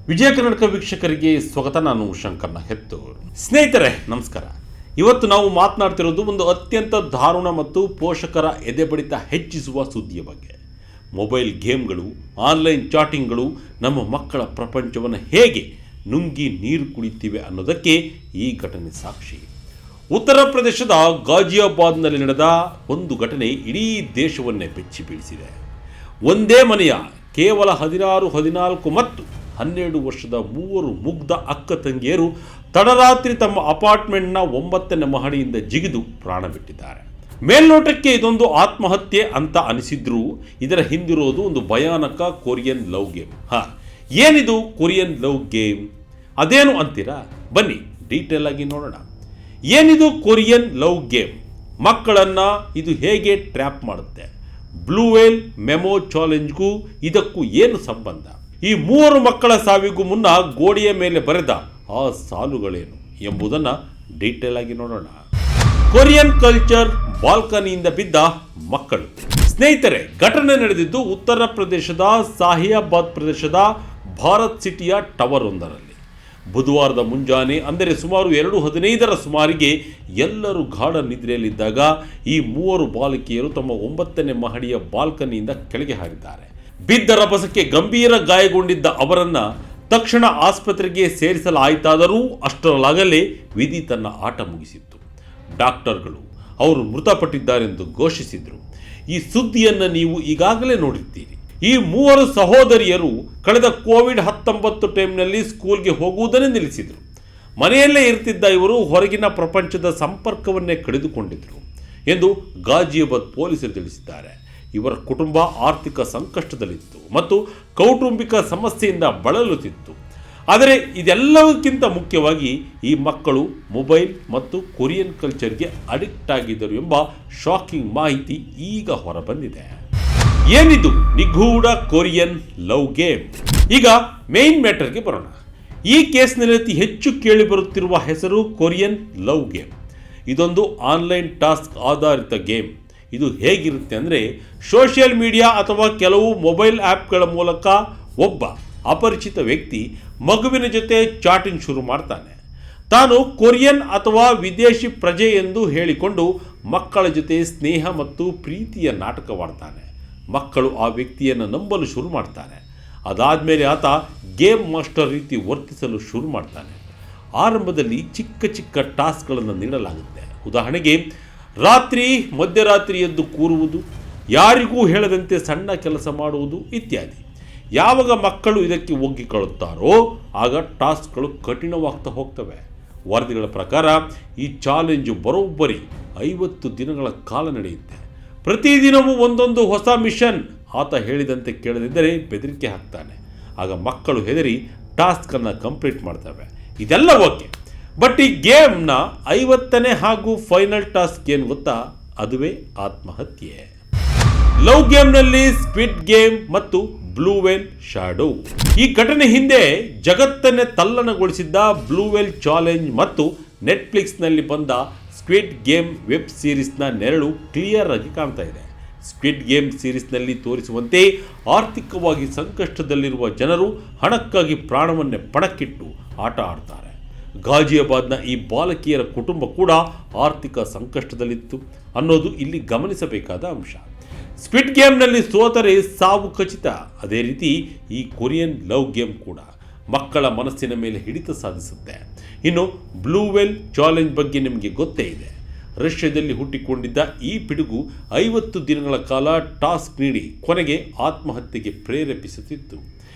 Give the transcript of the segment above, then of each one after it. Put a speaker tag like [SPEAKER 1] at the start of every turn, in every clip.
[SPEAKER 1] ವಿಜಯ ಕರ್ನಾಟಕ ವೀಕ್ಷಕರಿಗೆ ಸ್ವಾಗತ. ನಾನು ಶಂಕರ್ನ ಹೆತ್ತೂರು. ಸ್ನೇಹಿತರೆ ನಮಸ್ಕಾರ. ಇವತ್ತು ನಾವು ಮಾತನಾಡ್ತಿರೋದು ಒಂದು ಅತ್ಯಂತ ದಾರುಣ ಮತ್ತು ಪೋಷಕರ ಎದೆಬಡಿತ ಹೆಚ್ಚಿಸುವ ಸುದ್ದಿಯ ಬಗ್ಗೆ. ಮೊಬೈಲ್ ಗೇಮ್ಗಳು, ಆನ್ಲೈನ್ ಚಾಟಿಂಗ್ಗಳು ನಮ್ಮ ಮಕ್ಕಳ ಪ್ರಪಂಚವನ್ನು ಹೇಗೆ ನುಂಗಿ ನೀರು ಕುಡಿತಿವೆ ಅನ್ನೋದಕ್ಕೆ ಈ ಘಟನೆ ಸಾಕ್ಷಿ. ಉತ್ತರ ಪ್ರದೇಶದ ಗಾಜಿಯಾಬಾದ್ನಲ್ಲಿ ನಡೆದ ಒಂದು ಘಟನೆ ಇಡೀ ದೇಶವನ್ನೇ ಬೆಚ್ಚಿ ಬೀಳಿಸಿದೆ. ಒಂದೇ ಮನೆಯ ಕೇವಲ 16, 14 ಮತ್ತು 12 ವರ್ಷದ 3 ಮುಗ್ಧ ಅಕ್ಕ ತಂಗಿಯರು ತಡರಾತ್ರಿ ತಮ್ಮ ಅಪಾರ್ಟ್ಮೆಂಟ್ನ 9ನೇ ಮಹಡಿಯಿಂದ ಜಿಗಿದು ಪ್ರಾಣ ಬಿಟ್ಟಿದ್ದಾರೆ. ಮೇಲ್ನೋಟಕ್ಕೆ ಇದೊಂದು ಆತ್ಮಹತ್ಯೆ ಅಂತ ಅನಿಸಿದ್ರೂ ಇದರ ಹಿಂದಿರೋದು ಒಂದು ಭಯಾನಕ ಕೊರಿಯನ್ ಲವ್ ಗೇಮ್. ಏನಿದು ಕೊರಿಯನ್ ಲವ್ ಗೇಮ್? ಅದೇನು ಅಂತೀರಾ? ಬನ್ನಿ ಡೀಟೇಲ್ ಆಗಿ ನೋಡೋಣ. ಏನಿದು ಕೊರಿಯನ್ ಲವ್ ಗೇಮ್? ಮಕ್ಕಳನ್ನು ಇದು ಹೇಗೆ ಟ್ರ್ಯಾಪ್ ಮಾಡುತ್ತೆ? ಬ್ಲೂ ವೇಲ್ ಮೆಮೊ ಚಾಲೆಂಜ್ಗೂ ಇದಕ್ಕೂ ಏನು ಸಂಬಂಧ? ಈ 3 ಮಕ್ಕಳ ಸಾವಿಗೂ ಮುನ್ನ ಗೋಡೆಯ ಮೇಲೆ ಬರೆದ ಆ ಸಾಲುಗಳೇನು ಎಂಬುದನ್ನು ಡೀಟೇಲ್ ಆಗಿ ನೋಡೋಣ. ಕೊರಿಯನ್ ಕಲ್ಚರ್ ಬಾಲ್ಕನಿಯಿಂದ ಬಿದ್ದ ಮಕ್ಕಳು. ಸ್ನೇಹಿತರೆ, ಘಟನೆ ನಡೆದಿದ್ದು ಉತ್ತರ ಪ್ರದೇಶದ ಸಾಹಿಯಾಬಾದ್ ಪ್ರದೇಶದ ಭಾರತ್ ಸಿಟಿಯ ಟವರ್ ಒಂದರಲ್ಲಿ ಬುಧವಾರದ ಮುಂಜಾನೆ, ಅಂದರೆ ಸುಮಾರು 2:15 ಸುಮಾರಿಗೆ ಎಲ್ಲರೂ ಗಾಢ ನಿದ್ರೆಯಲ್ಲಿದ್ದಾಗ ಈ 3 ಬಾಲಕಿಯರು ತಮ್ಮ 9ನೇ ಮಹಡಿಯ ಬಾಲ್ಕನಿಯಿಂದ ಕೆಳಗೆ ಹಾರಿದ್ದಾರೆ. ಬಿದ್ದ ರಭಸಕ್ಕೆ ಗಂಭೀರ ಗಾಯಗೊಂಡಿದ್ದ ಅವರನ್ನು ತಕ್ಷಣ ಆಸ್ಪತ್ರೆಗೆ ಸೇರಿಸಲಾಯಿತಾದರೂ ಅಷ್ಟರಲ್ಲಾಗಲೇ ವಿಧಿ ತನ್ನ ಆಟ ಮುಗಿಸಿತ್ತು. ಡಾಕ್ಟರ್ಗಳು ಅವರು ಮೃತಪಟ್ಟಿದ್ದಾರೆಂದು ಘೋಷಿಸಿದರು. ಈ ಸುದ್ದಿಯನ್ನು ನೀವು ಈಗಾಗಲೇ ನೋಡಿರ್ತೀರಿ. ಈ 3 ಸಹೋದರಿಯರು ಕಳೆದ ಕೋವಿಡ್-19 ಟೈಮ್ನಲ್ಲಿ ಸ್ಕೂಲ್ಗೆ ಹೋಗುವುದನ್ನೇ ನಿಲ್ಲಿಸಿದರು. ಮನೆಯಲ್ಲೇ ಇರ್ತಿದ್ದ ಇವರು ಹೊರಗಿನ ಪ್ರಪಂಚದ ಸಂಪರ್ಕವನ್ನೇ ಕಳೆದುಕೊಂಡಿದ್ದರು ಎಂದು ಗಾಜಿಯಾಬಾದ್ ಪೊಲೀಸರು ತಿಳಿಸಿದ್ದಾರೆ. ಇವರ ಕುಟುಂಬ ಆರ್ಥಿಕ ಸಂಕಷ್ಟದಲ್ಲಿತ್ತು ಮತ್ತು ಕೌಟುಂಬಿಕ ಸಮಸ್ಯೆಯಿಂದ ಬಳಲುತ್ತಿತ್ತು. ಆದರೆ ಇದೆಲ್ಲದಕ್ಕಿಂತ ಮುಖ್ಯವಾಗಿ ಈ ಮಕ್ಕಳು ಮೊಬೈಲ್ ಮತ್ತು ಕೊರಿಯನ್ ಕಲ್ಚರ್ಗೆ ಅಡಿಕ್ಟ್ ಆಗಿದ್ದರು ಎಂಬ ಶಾಕಿಂಗ್ ಮಾಹಿತಿ ಈಗ ಹೊರಬಂದಿದೆ. ಏನಿದು ನಿಗೂಢ ಕೊರಿಯನ್ ಲವ್ ಗೇಮ್? ಈಗ ಮೇನ್ ಮ್ಯಾಟರ್ಗೆ ಬರೋಣ. ಈ ಕೇಸ್ನಲ್ಲಿ ಅತಿ ಹೆಚ್ಚು ಕೇಳಿಬರುತ್ತಿರುವ ಹೆಸರು ಕೊರಿಯನ್ ಲವ್ ಗೇಮ್. ಇದೊಂದು ಆನ್ಲೈನ್ ಟಾಸ್ಕ್ ಆಧಾರಿತ ಗೇಮ್. ಇದು ಹೇಗಿರುತ್ತೆ ಅಂದರೆ, ಸೋಷಿಯಲ್ ಮೀಡಿಯಾ ಅಥವಾ ಕೆಲವು ಮೊಬೈಲ್ ಆ್ಯಪ್ಗಳ ಮೂಲಕ ಒಬ್ಬ ಅಪರಿಚಿತ ವ್ಯಕ್ತಿ ಮಗುವಿನ ಜೊತೆ ಚಾಟಿಂಗ್ ಶುರು ಮಾಡ್ತಾನೆ. ತಾನು ಕೊರಿಯನ್ ಅಥವಾ ವಿದೇಶಿ ಪ್ರಜೆ ಎಂದು ಹೇಳಿಕೊಂಡು ಮಕ್ಕಳ ಜೊತೆ ಸ್ನೇಹ ಮತ್ತು ಪ್ರೀತಿಯ ನಾಟಕವಾಡ್ತಾನೆ. ಮಕ್ಕಳು ಆ ವ್ಯಕ್ತಿಯನ್ನು ನಂಬಲು ಶುರು ಮಾಡ್ತಾರೆ. ಅದಾದಮೇಲೆ ಆತ ಗೇಮ್ ಮಾಸ್ಟರ್ ರೀತಿ ವರ್ತಿಸಲು ಶುರು ಮಾಡ್ತಾನೆ. ಆರಂಭದಲ್ಲಿ ಚಿಕ್ಕ ಚಿಕ್ಕ ಟಾಸ್ಕ್ಗಳನ್ನು ನೀಡಲಾಗುತ್ತೆ. ಉದಾಹರಣೆಗೆ, ರಾತ್ರಿ ಮಧ್ಯರಾತ್ರಿ ಎದ್ದು ಕೂರುವುದು, ಯಾರಿಗೂ ಹೇಳದಂತೆ ಸಣ್ಣ ಕೆಲಸ ಮಾಡುವುದು ಇತ್ಯಾದಿ. ಯಾವಾಗ ಮಕ್ಕಳು ಇದಕ್ಕೆ ಒಗ್ಗಿಕೊಳ್ಳುತ್ತಾರೋ ಆಗ ಟಾಸ್ಕ್ಗಳು ಕಠಿಣವಾಗ್ತಾ ಹೋಗ್ತವೆ. ವರದಿಗಳ ಪ್ರಕಾರ ಈ ಚಾಲೆಂಜು ಬರೋಬ್ಬರಿ 50 ದಿನಗಳ ಕಾಲ ನಡೆಯುತ್ತೆ. ಪ್ರತಿದಿನವೂ ಒಂದೊಂದು ಹೊಸ ಮಿಷನ್. ಆತ ಹೇಳಿದಂತೆ ಕೇಳದಿದ್ದರೆ ಬೆದರಿಕೆ ಹಾಕ್ತಾನೆ. ಆಗ ಮಕ್ಕಳು ಹೆದರಿ ಟಾಸ್ಕನ್ನು ಕಂಪ್ಲೀಟ್ ಮಾಡ್ತವೆ. ಇದೆಲ್ಲ ಓಕೆ, ಬಟ್ ಈ ಗೇಮ್ನ 50ನೇ ಹಾಗೂ ಫೈನಲ್ ಟಾಸ್ಕ್ ಏನು ಗೊತ್ತಾ? ಅದುವೇ ಆತ್ಮಹತ್ಯೆ. ಲವ್ ಗೇಮ್ನಲ್ಲಿ ಸ್ಕ್ವಿಡ್ ಗೇಮ್ ಮತ್ತು ಬ್ಲೂ ವೇಲ್ ಶಾಡೋ. ಈ ಘಟನೆ ಹಿಂದೆ ಜಗತ್ತನ್ನೇ ತಲ್ಲಣಗೊಳಿಸಿದ್ದ ಬ್ಲೂ ವೇಲ್ ಚಾಲೆಂಜ್ ಮತ್ತು ನೆಟ್ಫ್ಲಿಕ್ಸ್ನಲ್ಲಿ ಬಂದ ಸ್ಕ್ವಿಡ್ ಗೇಮ್ ವೆಬ್ ಸೀರೀಸ್ನ ನೆರಳು ಕ್ಲಿಯರ್ ಆಗಿ ಕಾಣ್ತಾ ಇದೆ. ಸ್ಕ್ವಿಡ್ ಗೇಮ್ ಸೀರೀಸ್ನಲ್ಲಿ ತೋರಿಸುವಂತೆ ಆರ್ಥಿಕವಾಗಿ ಸಂಕಷ್ಟದಲ್ಲಿರುವ ಜನರು ಹಣಕ್ಕಾಗಿ ಪ್ರಾಣವನ್ನೇ ಪಣಕ್ಕಿಟ್ಟು ಆಟ ಆಡ್ತಾರೆ. ಗಾಜಿಯಾಬಾದ್ನ ಈ ಬಾಲಕಿಯರ ಕುಟುಂಬ ಕೂಡ ಆರ್ಥಿಕ ಸಂಕಷ್ಟದಲ್ಲಿತ್ತು ಅನ್ನೋದು ಇಲ್ಲಿ ಗಮನಿಸಬೇಕಾದ ಅಂಶ. ಸ್ಕ್ವಿಡ್ ಗೇಮ್ನಲ್ಲಿ ಸೋತರೆ ಸಾವು ಖಚಿತ. ಅದೇ ರೀತಿ ಈ ಕೊರಿಯನ್ ಲವ್ ಗೇಮ್ ಕೂಡ ಮಕ್ಕಳ ಮನಸ್ಸಿನ ಮೇಲೆ ಹಿಡಿತ ಸಾಧಿಸುತ್ತೆ. ಇನ್ನು ಬ್ಲೂ ವೇಲ್ ಚಾಲೆಂಜ್ ಬಗ್ಗೆ ನಿಮಗೆ ಗೊತ್ತೇ ಇದೆ. ರಷ್ಯಾದಲ್ಲಿ ಹುಟ್ಟಿಕೊಂಡಿದ್ದ ಈ ಪಿಡುಗು 50 ದಿನಗಳ ಕಾಲ ಟಾಸ್ಕ್ ನೀಡಿ ಕೊನೆಗೆ ಆತ್ಮಹತ್ಯೆಗೆ ಪ್ರೇರೇಪಿಸುತ್ತಿತ್ತು.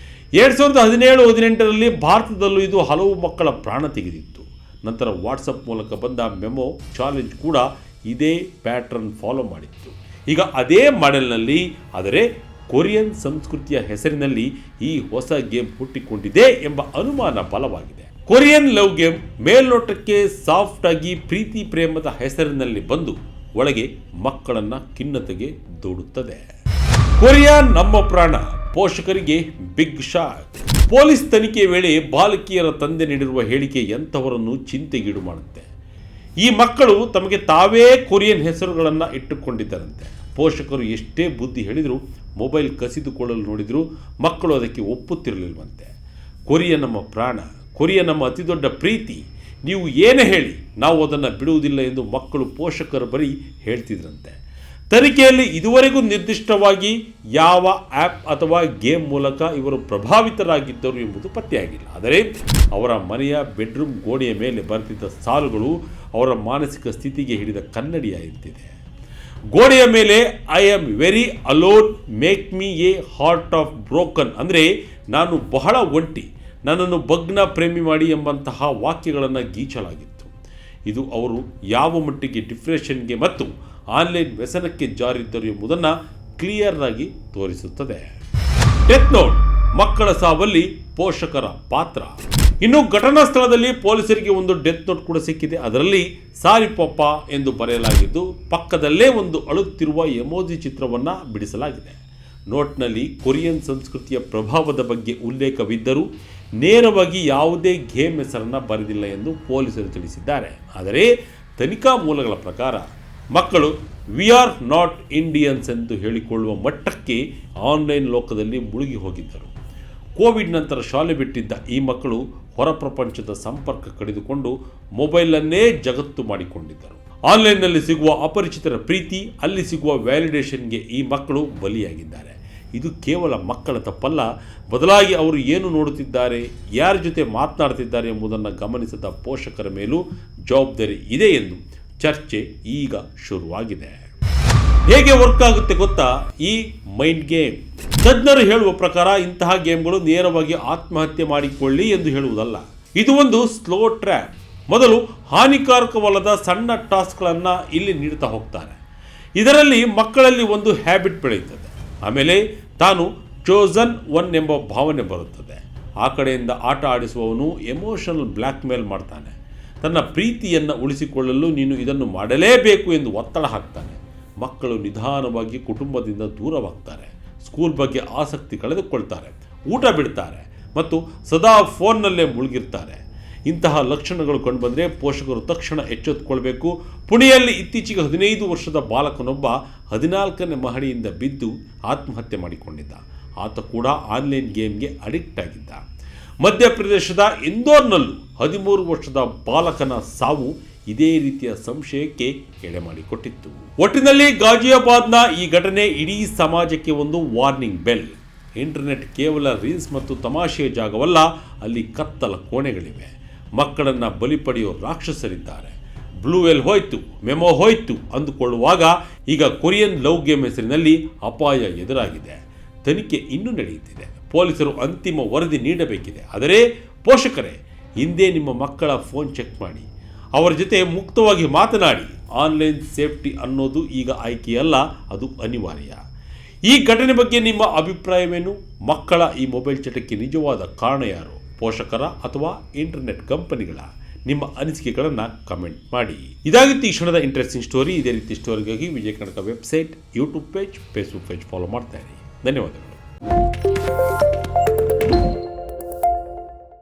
[SPEAKER 1] 2017-18ರಲ್ಲಿ ಭಾರತದಲ್ಲೂ ಇದು ಹಲವು ಮಕ್ಕಳ ಪ್ರಾಣ ತೆಗೆದಿತ್ತು. ನಂತರ ವಾಟ್ಸಪ್ ಮೂಲಕ ಬಂದ ಮೆಮೊ ಚಾಲೆಂಜ್ ಕೂಡ ಇದೇ ಪ್ಯಾಟ್ರನ್ ಫಾಲೋ ಮಾಡಿತ್ತು. ಈಗ ಅದೇ ಮಾಡೆಲ್ನಲ್ಲಿ, ಆದರೆ ಕೊರಿಯನ್ ಸಂಸ್ಕೃತಿಯ ಹೆಸರಿನಲ್ಲಿ ಈ ಹೊಸ ಗೇಮ್ ಹುಟ್ಟಿಕೊಂಡಿದೆ ಎಂಬ ಅನುಮಾನ ಬಲವಾಗಿದೆ. ಕೊರಿಯನ್ ಲವ್ ಗೇಮ್ ಮೇಲ್ನೋಟಕ್ಕೆ ಸಾಫ್ಟ್ ಆಗಿ ಪ್ರೀತಿ ಪ್ರೇಮದ ಹೆಸರಿನಲ್ಲಿ ಬಂದು ಒಳಗೆ ಮಕ್ಕಳನ್ನು ಖಿನ್ನತೆಗೆ ದೂಡುತ್ತದೆ. ಕೊರಿಯಾ ನಮ್ಮ ಪ್ರಾಣ, ಪೋಷಕರಿಗೆ ಬಿಗ್ ಶಾಕ್. ಪೊಲೀಸ್ ತನಿಖೆ ವೇಳೆ ಬಾಲಕಿಯರ ತಂದೆ ನೀಡಿರುವ ಹೇಳಿಕೆ ಎಂಥವರನ್ನು ಚಿಂತೆಗೀಡು ಮಾಡುತ್ತೆ. ಈ ಮಕ್ಕಳು ತಮಗೆ ತಾವೇ ಕೊರಿಯನ್ ಹೆಸರುಗಳನ್ನು ಇಟ್ಟುಕೊಂಡಿದ್ದರಂತೆ. ಪೋಷಕರು ಎಷ್ಟೇ ಬುದ್ಧಿ ಹೇಳಿದರೂ ಮೊಬೈಲ್ ಕಸಿದುಕೊಳ್ಳಲು ನೋಡಿದರೂ ಮಕ್ಕಳು ಅದಕ್ಕೆ ಒಪ್ಪುತ್ತಿರಲಿಲ್ವಂತೆ. ಕೊರಿಯ ನಮ್ಮ ಪ್ರಾಣ, ಕೊರಿಯ ನಮ್ಮ ಅತಿದೊಡ್ಡ ಪ್ರೀತಿ, ನೀವು ಏನೇ ಹೇಳಿ ನಾವು ಅದನ್ನು ಬಿಡುವುದಿಲ್ಲ ಎಂದು ಮಕ್ಕಳು ಪೋಷಕರ ಬಳಿ ಹೇಳ್ತಿದ್ರಂತೆ. ತನಿಖೆಯಲ್ಲಿ ಇದುವರೆಗೂ ನಿರ್ದಿಷ್ಟವಾಗಿ ಯಾವ ಆ್ಯಪ್ ಅಥವಾ ಗೇಮ್ ಮೂಲಕ ಇವರು ಪ್ರಭಾವಿತರಾಗಿದ್ದರು ಎಂಬುದು ಪತ್ತೆಯಾಗಿಲ್ಲ. ಆದರೆ ಅವರ ಮನೆಯ ಬೆಡ್ರೂಮ್ ಗೋಡೆಯ ಮೇಲೆ ಬರೆದಿದ್ದ ಸಾಲುಗಳು ಅವರ ಮಾನಸಿಕ ಸ್ಥಿತಿಗೆ ಹಿಡಿದ ಕನ್ನಡಿಯಾಗಿತ್ತಿದೆ. ಗೋಡೆಯ ಮೇಲೆ I am very alone, make me A heart of broken, ಅಂದರೆ ನಾನು ಬಹಳ ಒಂಟಿ, ನನ್ನನ್ನು ಭಗ್ನ ಪ್ರೇಮಿ ಮಾಡಿ ಎಂಬಂತಹ ವಾಕ್ಯಗಳನ್ನು ಗೀಚಲಾಗಿತ್ತು. ಇದು ಅವರು ಯಾವ ಮಟ್ಟಿಗೆ ಡಿಪ್ರೆಷನ್ಗೆ ಮತ್ತು ಆನ್ಲೈನ್ ವ್ಯಸನಕ್ಕೆ ಜಾರಿದ್ದರು ಎಂಬುದನ್ನು ಕ್ಲಿಯರ್ ಆಗಿ ತೋರಿಸುತ್ತದೆ. ಡೆತ್ ನೋಟ್, ಮಕ್ಕಳ ಸಾವಲ್ಲಿ ಪೋಷಕರ ಪಾತ್ರ. ಇನ್ನು ಘಟನಾ ಸ್ಥಳದಲ್ಲಿ ಪೊಲೀಸರಿಗೆ ಒಂದು ಡೆತ್ ನೋಟ್ ಕೂಡ ಸಿಕ್ಕಿದೆ. ಅದರಲ್ಲಿ ಸಾರಿ ಪಪ್ಪ ಎಂದು ಬರೆಯಲಾಗಿದ್ದು ಪಕ್ಕದಲ್ಲೇ ಒಂದು ಅಳುತ್ತಿರುವ ಎಮೋಜಿ ಚಿತ್ರವನ್ನು ಬಿಡಿಸಲಾಗಿದೆ. ನೋಟ್ನಲ್ಲಿ ಕೊರಿಯನ್ ಸಂಸ್ಕೃತಿಯ ಪ್ರಭಾವದ ಬಗ್ಗೆ ಉಲ್ಲೇಖವಿದ್ದರೂ ನೇರವಾಗಿ ಯಾವುದೇ ಗೇಮ್ ಹೆಸರನ್ನು ಬರೆದಿಲ್ಲ ಎಂದು ಪೊಲೀಸರು ತಿಳಿಸಿದ್ದಾರೆ. ಆದರೆ ತನಿಖಾ ಮೂಲಗಳ ಪ್ರಕಾರ ಮಕ್ಕಳು ವಿ ಆರ್ ನಾಟ್ ಇಂಡಿಯನ್ಸ್ ಎಂದು ಹೇಳಿಕೊಳ್ಳುವ ಮಟ್ಟಕ್ಕೆ ಆನ್ಲೈನ್ ಲೋಕದಲ್ಲಿ ಮುಳುಗಿ ಹೋಗಿದ್ದರು. ಕೋವಿಡ್ ನಂತರ ಶಾಲೆ ಬಿಟ್ಟಿದ್ದ ಈ ಮಕ್ಕಳು ಹೊರ ಪ್ರಪಂಚದ ಸಂಪರ್ಕ ಕಡಿದುಕೊಂಡು ಮೊಬೈಲನ್ನೇ ಜಗತ್ತು ಮಾಡಿಕೊಂಡಿದ್ದರು. ಆನ್ಲೈನ್ನಲ್ಲಿ ಸಿಗುವ ಅಪರಿಚಿತರ ಪ್ರೀತಿ, ಅಲ್ಲಿ ಸಿಗುವ ವ್ಯಾಲಿಡೇಷನ್ಗೆ ಈ ಮಕ್ಕಳು ಬಲಿಯಾಗಿದ್ದಾರೆ. ಇದು ಕೇವಲ ಮಕ್ಕಳ ತಪ್ಪಲ್ಲ, ಬದಲಾಗಿ ಅವರು ಏನು ನೋಡುತ್ತಿದ್ದಾರೆ, ಯಾರ ಜೊತೆ ಮಾತನಾಡ್ತಿದ್ದಾರೆ ಎಂಬುದನ್ನು ಗಮನಿಸದ ಪೋಷಕರ ಮೇಲೂ ಜವಾಬ್ದಾರಿ ಇದೆ ಎಂದು ಚರ್ಚೆ ಈಗ ಶುರುವಾಗಿದೆ. ಹೇಗೆ ವರ್ಕ್ ಆಗುತ್ತೆ ಗೊತ್ತಾ ಈ ಮೈಂಡ್ ಗೇಮ್? ತಜ್ಞರು ಹೇಳುವ ಪ್ರಕಾರ ಇಂತಹ ಗೇಮ್ಗಳು ನೇರವಾಗಿ ಆತ್ಮಹತ್ಯೆ ಮಾಡಿಕೊಳ್ಳಿ ಎಂದು ಹೇಳುವುದಲ್ಲ. ಇದು ಒಂದು ಸ್ಲೋ ಟ್ರ್ಯಾಪ್. ಮೊದಲು ಹಾನಿಕಾರಕವಲ್ಲದ ಸಣ್ಣ ಟಾಸ್ಕ್ಗಳನ್ನು ಇಲ್ಲಿ ನೀಡ್ತಾ ಹೋಗ್ತಾರೆ. ಇದರಲ್ಲಿ ಮಕ್ಕಳಲ್ಲಿ ಒಂದು ಹ್ಯಾಬಿಟ್ ಬೆಳೆಯುತ್ತದೆ. ಆಮೇಲೆ ತಾನು ಚೋಸನ್ ಒನ್ ಎಂಬ ಭಾವನೆ ಬರುತ್ತದೆ. ಆ ಕಡೆಯಿಂದ ಆಟ ಆಡಿಸುವವನು ಎಮೋಷನಲ್ ಬ್ಲ್ಯಾಕ್ ಮೇಲ್ ಮಾಡ್ತಾನೆ. ತನ್ನ ಪ್ರೀತಿಯನ್ನು ಉಳಿಸಿಕೊಳ್ಳಲು ನೀನು ಇದನ್ನು ಮಾಡಲೇಬೇಕು ಎಂದು ಒತ್ತಡ ಹಾಕ್ತಾನೆ. ಮಕ್ಕಳು ನಿಧಾನವಾಗಿ ಕುಟುಂಬದಿಂದ ದೂರವಾಗ್ತಾರೆ, ಸ್ಕೂಲ್ ಬಗ್ಗೆ ಆಸಕ್ತಿ ಕಳೆದುಕೊಳ್ತಾರೆ, ಊಟ ಬಿಡ್ತಾರೆ ಮತ್ತು ಸದಾ ಫೋನ್ನಲ್ಲೇ ಮುಳುಗಿರ್ತಾರೆ. ಇಂತಹ ಲಕ್ಷಣಗಳು ಕಂಡುಬಂದರೆ ಪೋಷಕರು ತಕ್ಷಣ ಎಚ್ಚೆತ್ತುಕೊಳ್ಬೇಕು. ಪುಣೆಯಲ್ಲಿ ಇತ್ತೀಚೆಗೆ 15 ವರ್ಷದ ಬಾಲಕನೊಬ್ಬ 14ನೇ ಮಹಡಿಯಿಂದ ಬಿದ್ದು ಆತ್ಮಹತ್ಯೆ ಮಾಡಿಕೊಂಡಿದ್ದ. ಆತ ಕೂಡ ಆನ್ಲೈನ್ ಗೇಮ್ಗೆ ಅಡಿಕ್ಟ್ ಆಗಿದ್ದ. ಮಧ್ಯಪ್ರದೇಶದ ಇಂದೋರ್ನಲ್ಲೂ 13 ವರ್ಷದ ಬಾಲಕನ ಸಾವು ಇದೇ ರೀತಿಯ ಸಂಶಯಕ್ಕೆ ಎಡೆ ಮಾಡಿಕೊಟ್ಟಿತ್ತು. ಒಟ್ಟಿನಲ್ಲಿ ಗಾಜಿಯಾಬಾದ್ನ ಈ ಘಟನೆ ಇಡೀ ಸಮಾಜಕ್ಕೆ ಒಂದು ವಾರ್ನಿಂಗ್ ಬೆಲ್. ಇಂಟರ್ನೆಟ್ ಕೇವಲ ರೀಲ್ಸ್ ಮತ್ತು ತಮಾಷೆಯ ಜಾಗವಲ್ಲ, ಅಲ್ಲಿ ಕತ್ತಲ ಕೋಣೆಗಳಿವೆ. ಮಕ್ಕಳನ್ನು ಬಲಿ ಪಡೆಯೋ ರಾಕ್ಷಸರಿದ್ದಾರೆ. ಬ್ಲೂ ವೇಲ್ ಹೋಯ್ತು, ಮೆಮೊ ಹೋಯ್ತು ಅಂದುಕೊಳ್ಳುವಾಗ ಈಗ ಕೊರಿಯನ್ ಲವ್ ಗೇಮ್ ಹೆಸರಿನಲ್ಲಿ ಅಪಾಯ ಎದುರಾಗಿದೆ. ತನಿಖೆ ಇನ್ನೂ ನಡೆಯುತ್ತಿದೆ. ಪೊಲೀಸರು ಅಂತಿಮ ವರದಿ ನೀಡಬೇಕಿದೆ. ಆದರೆ ಪೋಷಕರೇ, ಹಿಂದೆ ನಿಮ್ಮ ಮಕ್ಕಳ ಫೋನ್ ಚೆಕ್ ಮಾಡಿ, ಅವರ ಜೊತೆ ಮುಕ್ತವಾಗಿ ಮಾತನಾಡಿ. ಆನ್ಲೈನ್ ಸೇಫ್ಟಿ ಅನ್ನೋದು ಈಗ ಆಯ್ಕೆಯಲ್ಲ, ಅದು ಅನಿವಾರ್ಯ. ಈ ಘಟನೆ ಬಗ್ಗೆ ನಿಮ್ಮ ಅಭಿಪ್ರಾಯವೇನು? ಮಕ್ಕಳ ಈ ಮೊಬೈಲ್ ಚಟಕ್ಕೆ ನಿಜವಾದ ಕಾರಣ ಯಾರು? ಪೋಷಕರ ಅಥವಾ ಇಂಟರ್ನೆಟ್ ಕಂಪನಿಗಳ? ನಿಮ್ಮ ಅನಿಸಿಕೆಗಳನ್ನು ಕಮೆಂಟ್ ಮಾಡಿ. ಇದಾಗಿತ್ತು ಈ ಕ್ಷಣದ ಇಂಟ್ರೆಸ್ಟಿಂಗ್ ಸ್ಟೋರಿ. ಇದೇ ರೀತಿ ಸ್ಟೋರಿಗಾಗಿ Vijaya Karnataka website, YouTube page, Facebook page follow ಮಾಡ್ತಾ ಇರಿ. ಧನ್ಯವಾದಗಳು.